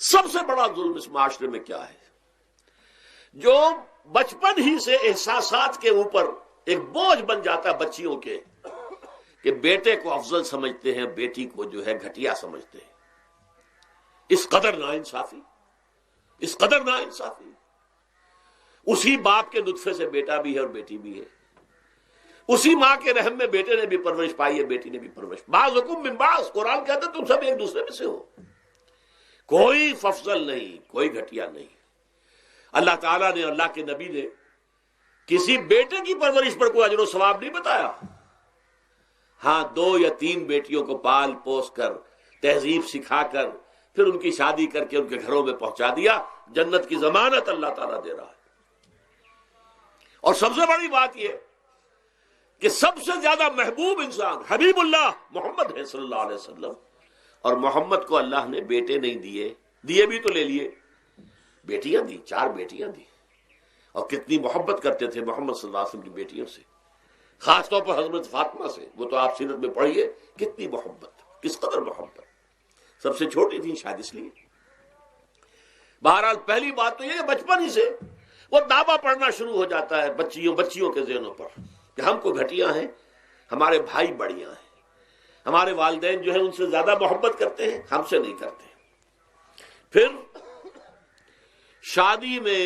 سب سے بڑا ظلم اس معاشرے میں کیا ہے؟ جو بچپن ہی سے احساسات کے اوپر ایک بوجھ بن جاتا ہے بچیوں کے، کہ بیٹے کو افضل سمجھتے ہیں، بیٹی کو جو ہے گھٹیا سمجھتے ہیں۔ اس قدر ناانصافی، اس قدر ناانصافی۔ اسی باپ کے نطفے سے بیٹا بھی ہے اور بیٹی بھی ہے، اسی ماں کے رحم میں بیٹے نے بھی پرورش پائی ہے، بیٹی نے بھی پرورش۔ بعضکم من بعض، قرآن کہتا ہے تم سب ایک دوسرے میں سے ہو، کوئی افضل نہیں، کوئی گھٹیا نہیں۔ اللہ تعالیٰ نے، اللہ کے نبی نے کسی بیٹے کی پرورش پر کوئی اجر و ثواب نہیں بتایا۔ ہاں 2 یا 3 بیٹیوں کو پال پوس کر، تہذیب سکھا کر، پھر ان کی شادی کر کے ان کے گھروں میں پہنچا دیا، جنت کی ضمانت اللہ تعالیٰ دے رہا ہے۔ اور سب سے بڑی بات یہ کہ سب سے زیادہ محبوب انسان حبیب اللہ محمد ہے صلی اللہ علیہ وسلم، اور محمد کو اللہ نے بیٹے نہیں دیے بھی تو لے لیے، بیٹیاں دی، 4 بیٹیاں دی، اور کتنی محبت کرتے تھے محمد صلی اللہ علیہ وسلم کی بیٹیوں سے، خاص طور پر حضرت فاطمہ سے، وہ تو آپ سیرت میں پڑھیے کتنی محبت، کس قدر محبت۔ سب سے چھوٹی تھی شاید اس لیے۔ بہرحال پہلی بات تو یہ کہ بچپن ہی سے وہ دعویٰ پڑھنا شروع ہو جاتا ہے بچیوں کے ذہنوں پر کہ ہم کو گھٹیاں ہیں، ہمارے بھائی بڑیاں ہیں، ہمارے والدین جو ہیں ان سے زیادہ محبت کرتے ہیں، ہم سے نہیں کرتے۔ پھر شادی میں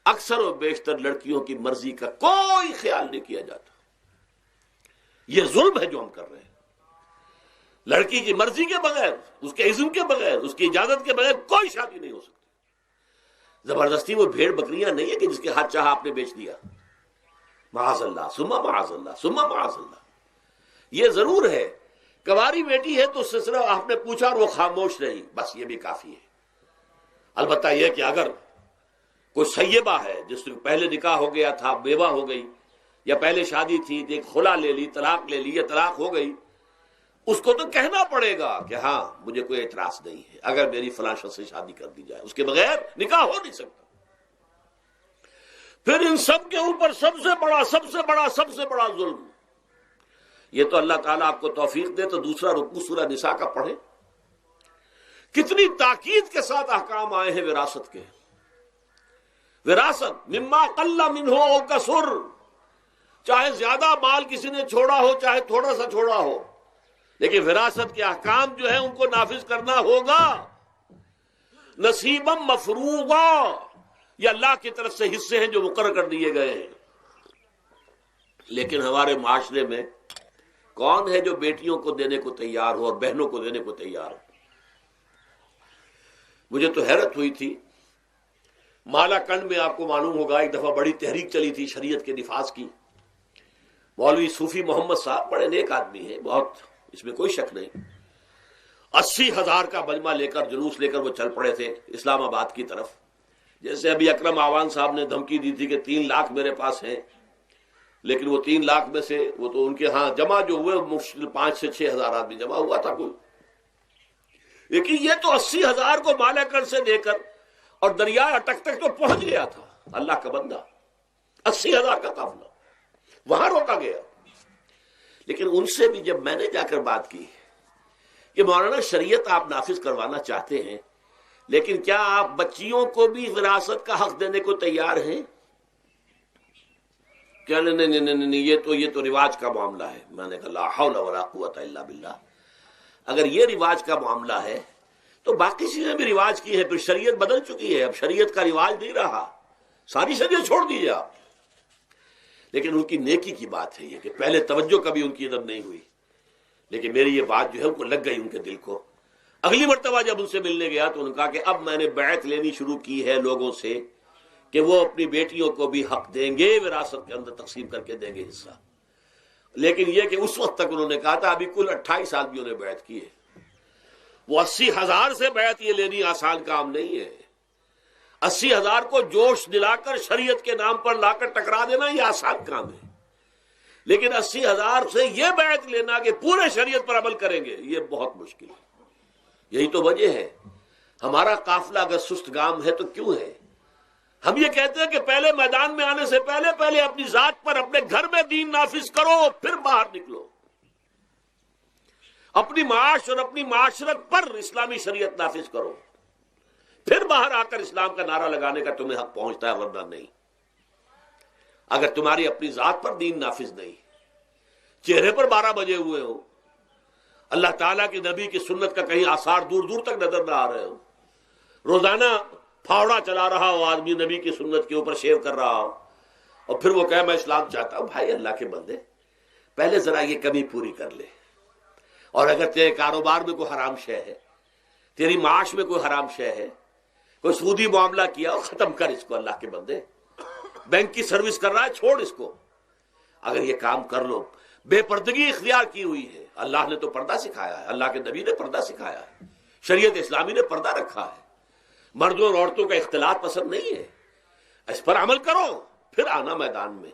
اکثر و بیشتر لڑکیوں کی مرضی کا کوئی خیال نہیں کیا جاتا۔ یہ ظلم ہے جو ہم کر رہے ہیں۔ لڑکی کی مرضی کے بغیر، اس کے اذن کے بغیر، اس کی اجازت کے بغیر کوئی شادی نہیں ہو سکتی۔ زبردستی وہ بھیڑ بکریاں نہیں ہے کہ جس کے ہاتھ چاہا آپ نے بیچ دیا، معاذ اللہ ثم معاذ اللہ ثم معاذ اللہ۔ یہ ضرور ہے کنواری بیٹی ہے تو اس سے صرف آپ نے پوچھا اور وہ خاموش رہی، بس یہ بھی کافی ہے۔ البتہ یہ کہ اگر کوئی سیبہ ہے جس سے پہلے نکاح ہو گیا تھا، بیوہ ہو گئی، یا پہلے شادی تھی ایک خلا لے لی، طلاق لے لی یا طلاق ہو گئی، اس کو تو کہنا پڑے گا کہ ہاں مجھے کوئی اعتراض نہیں ہے اگر میری فلاں شخص سے شادی کر دی جائے، اس کے بغیر نکاح ہو نہیں سکتا۔ پھر ان سب کے اوپر سب سے بڑا ظلم، یہ تو اللہ تعالیٰ آپ کو توفیق دے تو دوسرا رکوع سورہ نساء کا پڑھیں، کتنی تاکید کے ساتھ احکام آئے ہیں وراثت کے۔ وراثت مما قل منہ او کثر، چاہے زیادہ مال کسی نے چھوڑا ہو چاہے تھوڑا سا چھوڑا ہو، لیکن وراثت کے احکام جو ہیں ان کو نافذ کرنا ہوگا۔ نصیبا مفروضا، یہ اللہ کی طرف سے حصے ہیں جو مقرر کر دیے گئے ہیں۔ لیکن ہمارے معاشرے میں کون ہے جو بیٹیوں کو دینے کو تیار ہو اور بہنوں کو دینے کو تیار ہو؟ مجھے تو حیرت ہوئی تھی، مالا کنڈ میں آپ کو معلوم ہوگا ایک دفعہ بڑی تحریک چلی تھی شریعت کے نفاذ کی۔ مولوی صوفی محمد صاحب بڑے نیک آدمی ہیں، بہت، اس میں کوئی شک نہیں، 80,000 کا مجمع لے کر، جلوس لے کر وہ چل پڑے تھے اسلام آباد کی طرف۔ جیسے ابھی اکرم آوان صاحب نے دھمکی دی تھی کہ 3 لاکھ میرے پاس ہیں، لیکن وہ 3 لاکھ میں سے وہ تو ان کے ہاں جمع جو ہوئے مشکل 5 سے 6 ہزار آدمی جمع ہوا تھا کوئی، لیکن یہ تو 80,000 کو مالا کنڈ سے لے کر اور دریائے اٹک تک تو پہنچ گیا تھا۔ اللہ کا بندہ، 80,000 کا قافلہ وہاں روکا گیا۔ لیکن ان سے بھی جب میں نے جا کر بات کی کہ مولانا شریعت آپ نافذ کروانا چاہتے ہیں، لیکن کیا آپ بچیوں کو بھی وراثت کا حق دینے کو تیار ہیں؟ کیا نہیں، یہ تو رواج کا معاملہ ہے۔ میں نے کہا لا حول ولا قوت الا باللہ، اگر یہ رواج کا معاملہ ہے تو باقی چیزیں بھی رواج کی ہیں، پھر شریعت بدل چکی ہے، اب شریعت کا رواج نہیں رہا، ساری شریعت چھوڑ دیجیے آپ۔ لیکن ان کی نیکی کی بات ہے یہ کہ پہلے توجہ کبھی ان کی ادب نہیں ہوئی، لیکن میری یہ بات جو ہے ان کو لگ گئی ان کے دل کو۔ اگلی مرتبہ جب ان سے ملنے گیا تو انہوں نے کہا کہ اب میں نے بیعت لینی شروع کی ہے لوگوں سے کہ وہ اپنی بیٹیوں کو بھی حق دیں گے، وراثت کے اندر تقسیم کر کے دیں گے حصہ۔ لیکن یہ کہ اس وقت تک انہوں نے کہا تھا، ابھی کل 28 آدمیوں نے بیعت کی ہے۔ وہ 80,000 سے بیعت یہ لینی آسان کام نہیں ہے۔ 80,000 کو جوش دلا کر شریعت کے نام پر لا کر ٹکرا دینا یہ آسان کام ہے، لیکن 80,000 سے یہ بیعت لینا کہ پورے شریعت پر عمل کریں گے، یہ بہت مشکل ہے۔ یہی تو وجہ ہے ہمارا قافلہ اگر سست گام ہے تو کیوں ہے؟ ہم یہ کہتے ہیں کہ پہلے میدان میں آنے سے پہلے اپنی ذات پر، اپنے گھر میں دین نافذ کرو، پھر باہر نکلو، اپنی معاش اور اپنی معاشرت پر اسلامی شریعت نافذ کرو۔ پھر باہر آ کر اسلام کا نعرہ لگانے کا تمہیں حق پہنچتا ہے، ورنہ نہیں۔ اگر تمہاری اپنی ذات پر دین نافذ نہیں، چہرے پر 12 بجے ہوئے ہو، اللہ تعالیٰ کے نبی کی سنت کا کہیں آثار دور دور تک نظر نہ آ رہے ہو، روزانہ پھاوڑا چلا رہا ہو آدمی، نبی کی سنت کے اوپر شیو کر رہا ہو، اور پھر وہ کہے میں اسلام چاہتا ہوں، بھائی اللہ کے بندے پہلے ذرا یہ کمی پوری کر لے۔ اور اگر تیرے کاروبار میں کوئی حرام شے ہے، تیری معاش میں کوئی حرام شے ہے، کوئی سودی معاملہ کیا ہو، ختم کر اس کو اللہ کے بندے۔ بینک کی سروس کر رہا ہے، چھوڑ اس کو۔ اگر یہ کام کر لو، بے پردگی اختیار کی ہوئی ہے۔ اللہ نے تو پردہ سکھایا ہے، اللہ کے نبی نے پردہ سکھایا ہے، شریعت اسلامی نے پردہ رکھا ہے، مردوں اور عورتوں کا اختلاط پسند نہیں ہے۔ اس پر عمل کرو، پھر آنا میدان میں،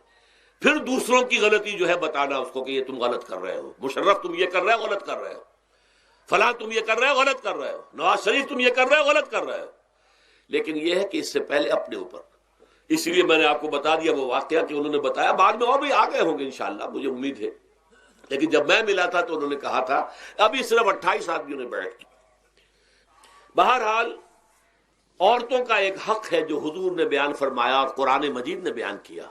پھر دوسروں کی غلطی جو ہے بتانا اس کو کہ یہ تم غلط کر رہے ہو، مشرف تم یہ کر رہے ہو، غلط کر رہے ہو، فلاں تم یہ کر رہے ہو، غلط کر رہے ہو، نواز شریف تم یہ کر رہے ہو، غلط کر رہے ہو۔ لیکن یہ ہے کہ اس سے پہلے اپنے اوپر، اس لیے میں نے آپ کو بتا دیا وہ واقعہ کہ انہوں نے بتایا، بعد میں اور بھی آ گئے ہوں گے انشاءاللہ، مجھے امید ہے، لیکن جب میں ملا تھا تو انہوں نے کہا تھا ابھی صرف 28 آدمیوں نے بیٹھ کی۔ بہرحال عورتوں کا ایک حق ہے جو حضور نے بیان فرمایا اور قرآن مجید نے بیان کیا،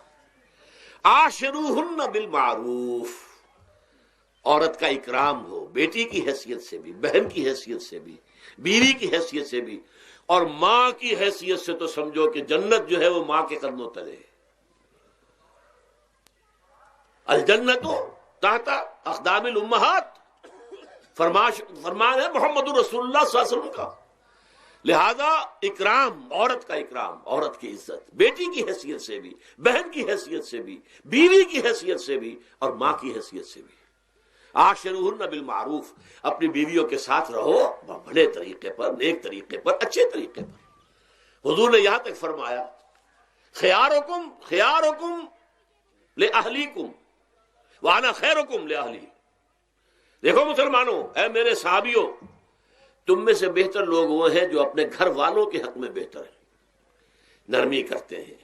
عاشروہن بالمعروف، عورت کا اکرام ہو، بیٹی کی حیثیت سے بھی، بہن کی حیثیت سے بھی، بیوی کی حیثیت سے بھی، اور ماں کی حیثیت سے تو سمجھو کہ جنت جو ہے وہ ماں کے قدموں تلے ہے۔ الجنت تحت اقدام الامہات، فرمان ہے محمد رسول اللہ صلی اللہ علیہ وسلم کا۔ لہذا اکرام، عورت کا اکرام، عورت کی عزت، بیٹی کی حیثیت سے بھی، بہن کی حیثیت سے بھی، بیوی کی حیثیت سے بھی، اور ماں کی حیثیت سے بھی۔ عاشروہن بالمعروف، اپنی بیویوں کے ساتھ رہو بھلے طریقے پر، نیک طریقے پر، اچھے طریقے پر۔ حضور نے یہاں تک فرمایا خیارکم خیارکم لأہلیکم وانا خیرکم لأہلی۔ دیکھو مسلمانوں، اے میرے صحابیوں، تم میں سے بہتر لوگ وہ ہیں جو اپنے گھر والوں کے حق میں بہتر ہیں، نرمی کرتے ہیں۔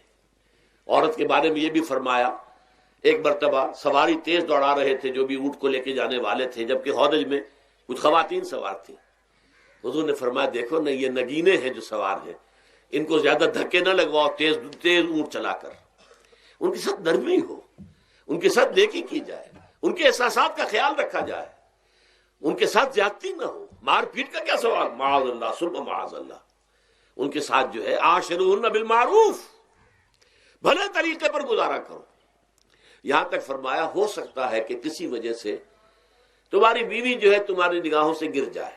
عورت کے بارے میں یہ بھی فرمایا، ایک مرتبہ سواری تیز دوڑا رہے تھے جو بھی اونٹ کو لے کے جانے والے تھے، جبکہ ہودج میں کچھ خواتین سوار تھیں۔ حضور نے فرمایا دیکھو نہ، یہ نگینے ہیں جو سوار ہیں، ان کو زیادہ دھکے نہ لگواؤ تیز تیز اونٹ چلا کر، ان کے ساتھ نرمی ہو، ان کے ساتھ نیکی کی جائے، ان کے احساسات کا خیال رکھا جائے، ان کے ساتھ زیادتی نہ ہو، مار پیٹ کا کیا سوال، معاذ اللہ ثم معاذ اللہ۔ ان کے ساتھ جو ہے عاشروہن بالمعروف، بھلے طریقے پر گزارا کرو۔ یہاں تک فرمایا ہو سکتا ہے کہ کسی وجہ سے تمہاری بیوی جو ہے تمہاری نگاہوں سے گر جائے،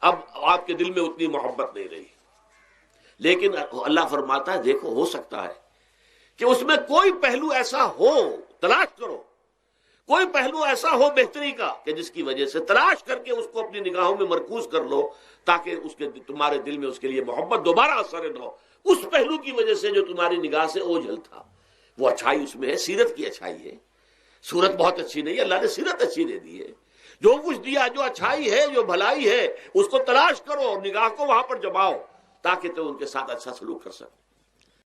اب آپ کے دل میں اتنی محبت نہیں رہی، لیکن اللہ فرماتا ہے دیکھو ہو سکتا ہے کہ اس میں کوئی پہلو ایسا ہو، تلاش کرو، کوئی پہلو ایسا ہو بہتری کا کہ جس کی وجہ سے تلاش کر کے اس کو اپنی نگاہوں میں مرکوز کر لو، تاکہ اس کے تمہارے دل میں اس کے لیے محبت دوبارہ اثر نہ ہو، اس پہلو کی وجہ سے جو تمہاری نگاہ سے اوجھل تھا۔ وہ اچھائی اس میں ہے، سیرت کی اچھائی ہے، صورت بہت اچھی نہیں ہے، اللہ نے سیرت اچھی دے دی ہے، جو کچھ دیا، جو اچھائی ہے، جو بھلائی ہے، اس کو تلاش کرو اور نگاہ کو وہاں پر جماؤ تاکہ تم ان کے ساتھ اچھا سلوک کر سکو۔